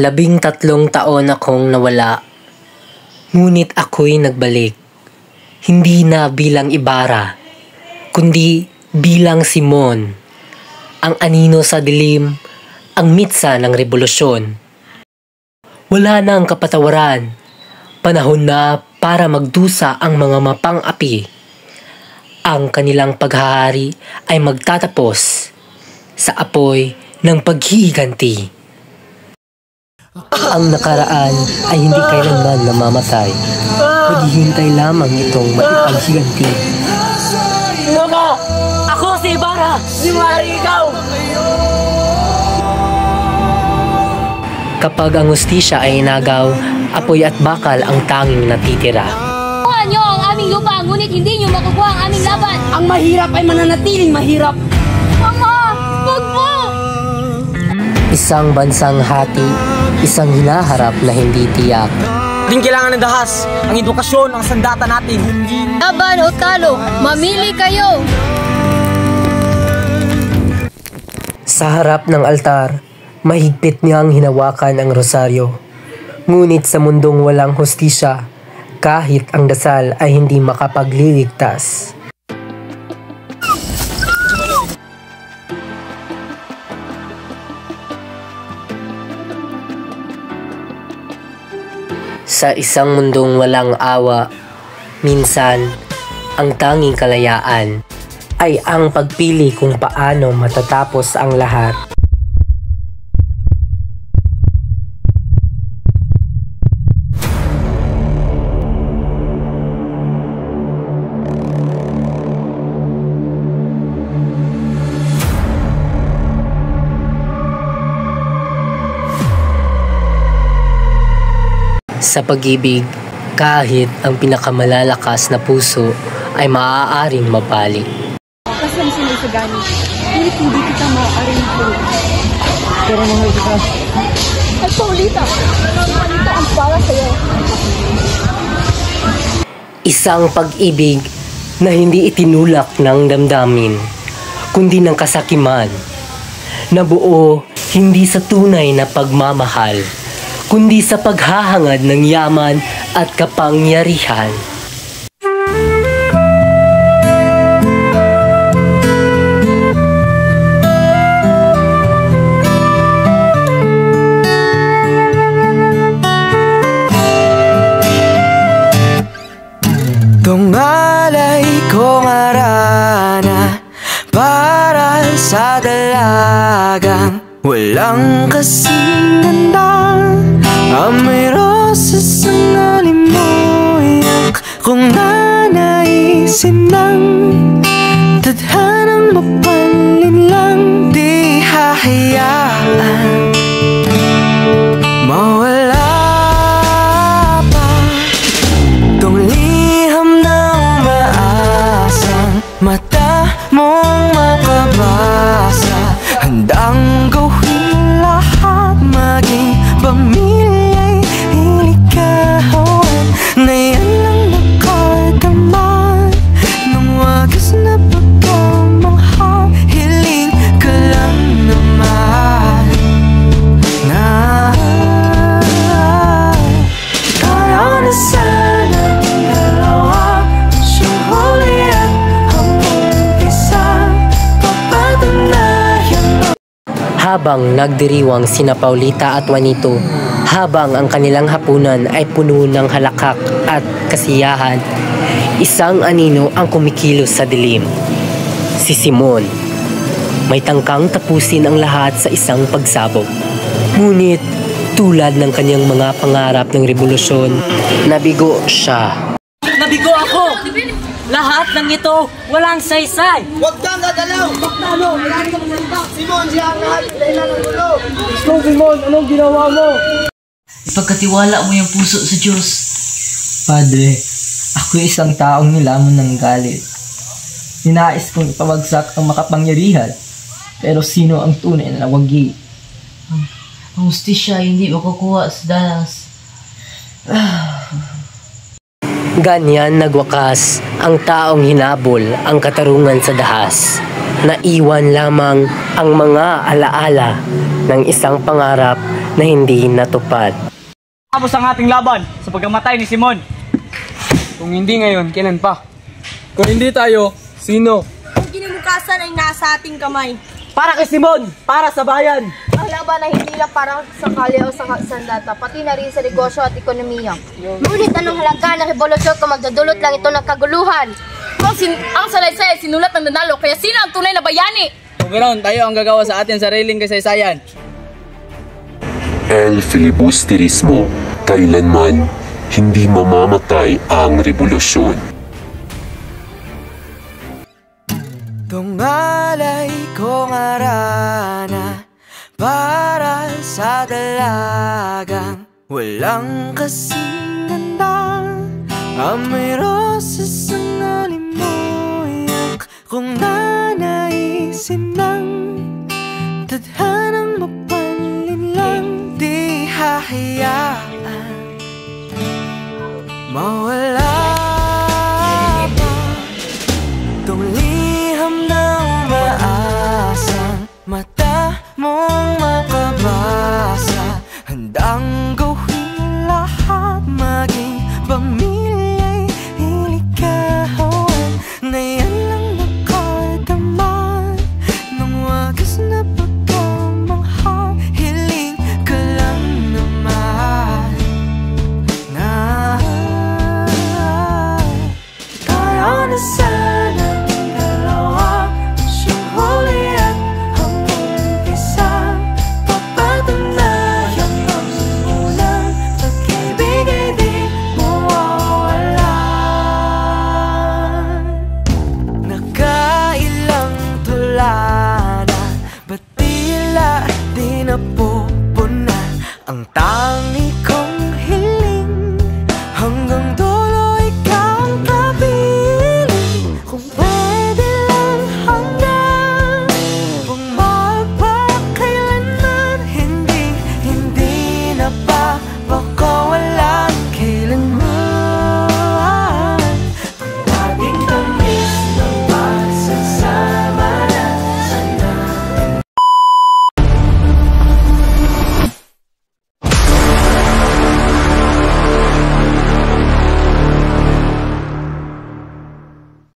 13 taon akong nawala, ngunit ako'y nagbalik. Hindi na bilang Ibarra, kundi bilang Simon, ang anino sa dilim, ang mitsa ng revolusyon. Wala na ang kapatawaran, panahon na para magdusa ang mga mapang-api. Ang kanilang paghahari ay magtatapos sa apoy ng paghihiganti. Ang nakaraan ay hindi kailanman namamatay. Maghihintay lamang itong maipaghiganti. Sino ka? Ako si Ibarra! Si Mari ikaw! Kapag ang hustisya ay inagaw, apoy at bakal ang tanging natitira. Kuha nyo ang aming lupa, ngunit hindi nyo makukuha ang aming laban. Ang mahirap ay mananatiling mahirap. Mama! Wag mo! Isang bansang hati, isang hinaharap na hindi tiyak. Ating kailangan ng dahas, ang edukasyon, ang sandata natin. Laban o talo, mamili kayo! Sa harap ng altar, mahigpit niyang hinawakan ang rosaryo. Ngunit sa mundong walang hustisya, kahit ang dasal ay hindi makapagliligtas. Sa isang mundong walang awa, minsan, ang tanging kalayaan ay ang pagpili kung paano matatapos ang lahat. Sa pag-ibig, kahit ang pinakamalalakas na puso ay maaaring mabali. Kasi ang sinasagani, ngunit hindi kita maaaring tulog. Pero mahal kita. At Paulita, ito ang para sa'yo. Isang pag-ibig na hindi itinulak ng damdamin, kundi ng kasakiman, na buo hindi sa tunay na pagmamahal, kundi sa paghahangad ng yaman at kapangyarihan. Tungalay kong arana para sa dalagang walang kasing ganda. Amoy rosas ang alimoyak kung nanaisin lang. Tadhanang mapalin lang, di hahayaan mawala pa tong liham ng maasang mata mong makabasa. Handang gawin lahat, maging pamilya'y hilikawan na yan lang nakagaman ng wagas na pagkamanghang. Hiling ka lang naman na kaya na sana ang dalawa, siyang huli at ang isa, papatunayan. Habang nagdiriwang sina Paulita at Juanito, habang ang kanilang hapunan ay puno ng halakak at kasiyahan, isang anino ang kumikilos sa dilim. Si Simon. May tangkang tapusin ang lahat sa isang pagsabog. Ngunit tulad ng kanyang mga pangarap ng revolusyon, nabigo siya. Nabigo ako! Lahat ng ito, walang saysay! Huwag kang gagalaw! Baktalo! Wala rin kang salita! Simon, siya ang lahat! Kailan ng ulo! Ikaw, Simon, anong ginawa mo? Ipagkatiwala mo yung puso sa Diyos. Padre, ako isang taong nilamon ng galit. Ninais kong ipabagsak ang makapangyarihan, pero sino ang tunay na nawagi? Ang hustisya ay hindi makukuha sa danas. Ganyan nagwakas ang taong hinabol ang katarungan sa dahas. Naiwan lamang ang mga alaala ng isang pangarap na hindi natupad. Tapos ang ating laban sa pagkamatay ni Simon. Kung hindi ngayon, kailan pa? Kung hindi tayo, sino? Ang kinimukasan ay nasa ating kamay. Para kay Simon, para sa bayan. Ang laban ay hindi lang para sa kalye o sa sandata, pati na rin sa negosyo at ekonomiya. Ngunit anong halaga ng revolusyon kung magdudulot lang ito ng kaguluhan? Ang salaysay ay sinulat ng nanalo, kaya sino ang tunay na bayani? Kung ganoon, tayo ang gagawa sa ating sariling kasaysayan. El filibusterismo, kailanman hindi mamamatay ang revolusyon. Tungalay kong arana para sa dalagang walang kasing ganda. Amoy rosas ang alimoyak kung nanaisin ng tadhanang mapanlin lang. Di hahayaan mawala pa tong liham na umaasang mata mong makabasa. Handang gawin lahat, maging pamilya'y hilikawan na yan lang nakadaman ng wagas na pagkamangha. Hiling ka lang naman na tayo na sanang dalawa, siyang huli at ang umpisa. Papatunayan ang unang pag-ibig ay di mawawalan. Nakailang tula na, ba't tila di napupunan ang tao